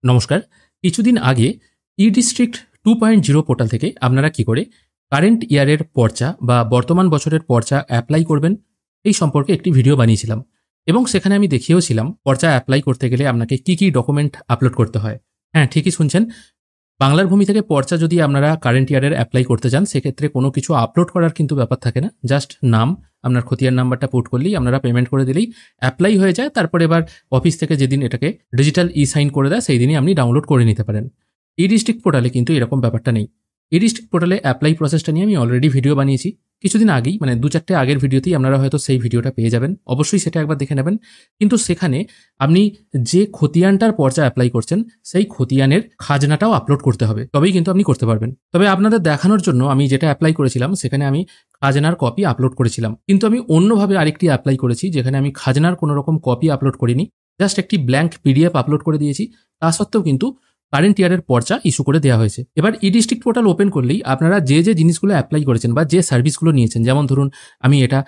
নমস্কার। কিছুদিন আগে ই-ডিস্ট্রিক্ট 2.0 পোর্টাল থেকে আপনারা কি করে কারেন্ট ইয়ারের পর্চা বা বর্তমান বছরের পর্চা অ্যাপ্লাই করবেন এই সম্পর্কে একটি ভিডিও বানিয়েছিলাম এবং সেখানে আমি দেখিয়েওছিলাম পর্চা অ্যাপ্লাই করতে গেলে আপনাকে কি কি ডকুমেন্ট আপলোড করতে হয়। হ্যাঁ, ঠিকই শুনছেন। বাংলার ভূমি থেকে পর্চা যদি আপনারা কারেন্ট ইয়ারের অ্যাপ্লাই করতে চান সেক্ষেত্রে কোনো কিছু আপলোড করার কিন্তু ব্যাপার থাকে না। জাস্ট নাম, আপনার খতিয়ান নাম্বারটা পুট করলেই আপনারা পেমেন্ট করে দিলেই অ্যাপ্লাই হয়ে যায়। তারপর এবার অফিস থেকে যেদিন এটাকে ডিজিটাল সাইন করে দেয় সেই দিনই আপনি ডাউনলোড করে নিতে পারেন। ই-ডিস্ট্রিক্ট পোর্টালে কিন্তু এরকম ব্যাপারটা নেই। ই-ডিস্ট্রিক্ট পোর্টালে অ্যাপ্লাই প্রসেসটা নিয়ে আমি অলরেডি ভিডিও বানিয়েছি কিছুদিন আগেই, মানে 2-4টে আগের ভিডিওতেই আপনারা হয়তো সেই ভিডিওটা পেয়ে যাবেন। অবশ্যই সেটা একবার দেখে নেবেন। কিন্তু সেখানে আপনি যে খতিয়ানটার পর্চা অ্যাপ্লাই করছেন সেই খতিয়ানের খাজনাটাও আপলোড করতে হবে, তবেই কিন্তু আপনি করতে পারবেন। তবে আপনাদের দেখানোর জন্য আমি যেটা অ্যাপ্লাই করেছিলাম সেখানে আমি খাজনার কপি আপলোড করেছিলাম, কিন্তু আমি অন্যভাবে আরেকটি অ্যাপ্লাই করেছি যেখানে আমি খাজনার কোনো রকম কপি আপলোড করিনি, জাস্ট একটি ব্ল্যাঙ্ক পিডিএফ আপলোড করে দিয়েছি। তা সত্ত্বেও কিন্তু কারেন্ট ইয়ারের পর্চা ইস্যু করে দেওয়া হয়েছে। এবার ই-ডিস্ট্রিক্ট পোর্টাল ওপেন করলেই আপনারা যে যে জিনিসগুলো অ্যাপ্লাই করেছেন বা যে সার্ভিসগুলো নিয়েছেন, যেমন ধরুন আমি এটা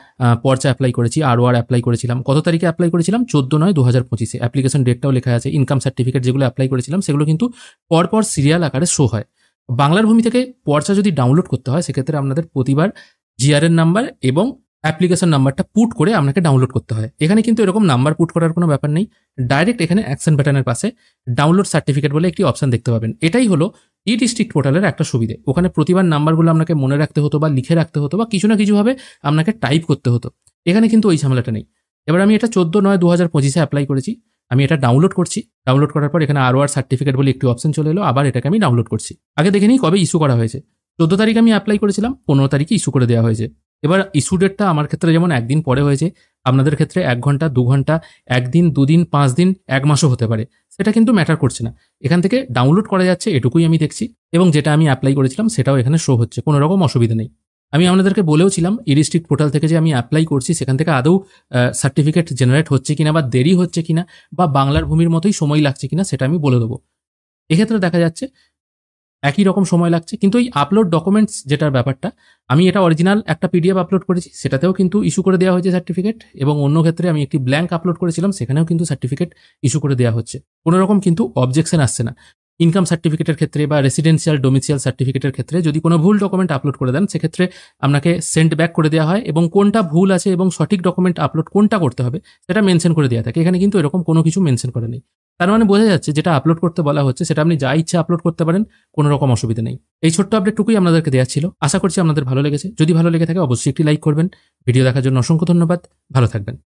পর্চা অ্যাপ্লাই করেছি, ROR অ্যাপ্লাই করেছিলাম, কত তারিখে অ্যাপ্লাই করেছিলাম 14/9/2025, অ্যাপ্লিকেশন ডেটটাও লেখা আছে, ইনকাম সার্টিফিকেট যেগুলো অ্যাপ্লাই করেছিলাম সেগুলো কিন্তু পরপর সিরিয়াল আকারে শো হয়। বাংলার ভূমি থেকে পর্চা যদি ডাউনলোড করতে হয় সেক্ষেত্রে আপনাদের প্রতিবার জিআরএন নাম্বার এবং অ্যাপ্লিকেশন নাম্বারটা পুট করে আপনাকে ডাউনলোড করতে হয়। এখানে কিন্তু এরকম নাম্বার পুট করার কোনো ব্যাপার নেই। ডাইরেক্ট এখানে অ্যাকশন বাটনের পাশে ডাউনলোড সার্টিফিকেট বলে একটি অপশন দেখতে পাবেন। এটাই হলো ই-ডিস্ট্রিক্ট পোর্টালের একটা সুবিধে। ওখানে প্রতিবার নাম্বারগুলো আপনাকে মনে রাখতে হতো বা লিখে রাখতে হতো বা কিছু না কিছুভাবে আপনাকে টাইপ করতে হতো। এখানে কিন্তু ওই ঝামেলাটা নেই। এবার আমি এটা 14/9/2025 অ্যাপ্লাই করেছি। আমি এটা ডাউনলোড করছি। ডাউনলোড করার পর এখানে ROR সার্টিফিকেট বলে একটি অপশন চলে এলো। আবার এটাকে আমি ডাউনলোড করছি। আগে দেখে নিই কবে ইস্যু করা হয়েছে। 14 তারিখে আমি অ্যাপ্লাই করেছিলাম, 15 তারিখে ইস্যু করে দেওয়া হয়েছে। এবার ইস্যু ডেটটা আমার ক্ষেত্রে যেমন একদিন পরে হয়েছে, আপনাদের ক্ষেত্রে 1 ঘন্টা, 2 ঘন্টা, 1 দিন, 2 দিন, 5 দিন, 1 মাসও হতে পারে। সেটা কিন্তু ম্যাটার করছে না। এখান থেকে ডাউনলোড করা যাচ্ছে এটুকুই আমি দেখছি এবং যেটা আমি অ্যাপ্লাই করেছিলাম সেটাও এখানে শো হচ্ছে, কোনো রকম অসুবিধা নেই। আমি আপনাদেরকে বলেওছিলাম ই-ডিস্ট্রিক্ট পোর্টাল থেকে যে আমি অ্যাপ্লাই করছি সেখান থেকে আদৌ সার্টিফিকেট জেনারেট হচ্ছে কিনা বা দেরি হচ্ছে কিনা বা বাংলার ভূমির মতোই সময় লাগছে কিনা সেটা আমি বলে দেবো। এক্ষেত্রে দেখা যাচ্ছে একই রকম সময় লাগছে, কিন্তু এই আপলোড ডকুমেন্টস যেটার ব্যাপারটা, আমি এটা অরিজিনাল একটা পিডিএফ আপলোড করেছি, সেটাতেও কিন্তু ইস্যু করে দেওয়া হয়েছে সার্টিফিকেট, এবং অন্য ক্ষেত্রে আমি একটি ব্ল্যাঙ্ক আপলোড করেছিলাম সেখানেও কিন্তু সার্টিফিকেট ইস্যু করে দেওয়া হচ্ছে। কোনো রকম কিন্তু অবজেকশন আসছে না। ইনকাম সার্টিফিকেটের ক্ষেত্রে বা রেসিডেন্সিয়াল ডোমিসিয়াল সার্টিফিকেটের ক্ষেত্রে যদি কোনো ভুল ডকুমেন্ট আপলোড করে দেন সেক্ষেত্রে আপনাকে সেন্ড ব্যাক করে দেওয়া হয় এবং কোনটা ভুল আছে এবং সঠিক ডকুমেন্ট আপলোড কোনটা করতে হবে সেটা মেনশন করে দেওয়া থাকে। এখানে কিন্তু এরকম কোনো কিছু মেনশন করা নেই। তার মানে বোঝা যাচ্ছে যেটা আপলোড করতে বলা হচ্ছে সেটা আপনি যা ইচ্ছা আপলোড করতে পারেন, কোনো রকম অসুবিধা নেই। এই ছোট্ট আপডেটটুকুই আপনাদেরকে দেওয়া ছিল। আশা করছি আপনাদের ভালো লেগেছে। যদি ভালো লেগে থাকে অবশ্যই একটি লাইক করবেন। ভিডিও দেখার জন্য অসংখ্য ধন্যবাদ। ভালো থাকবেন।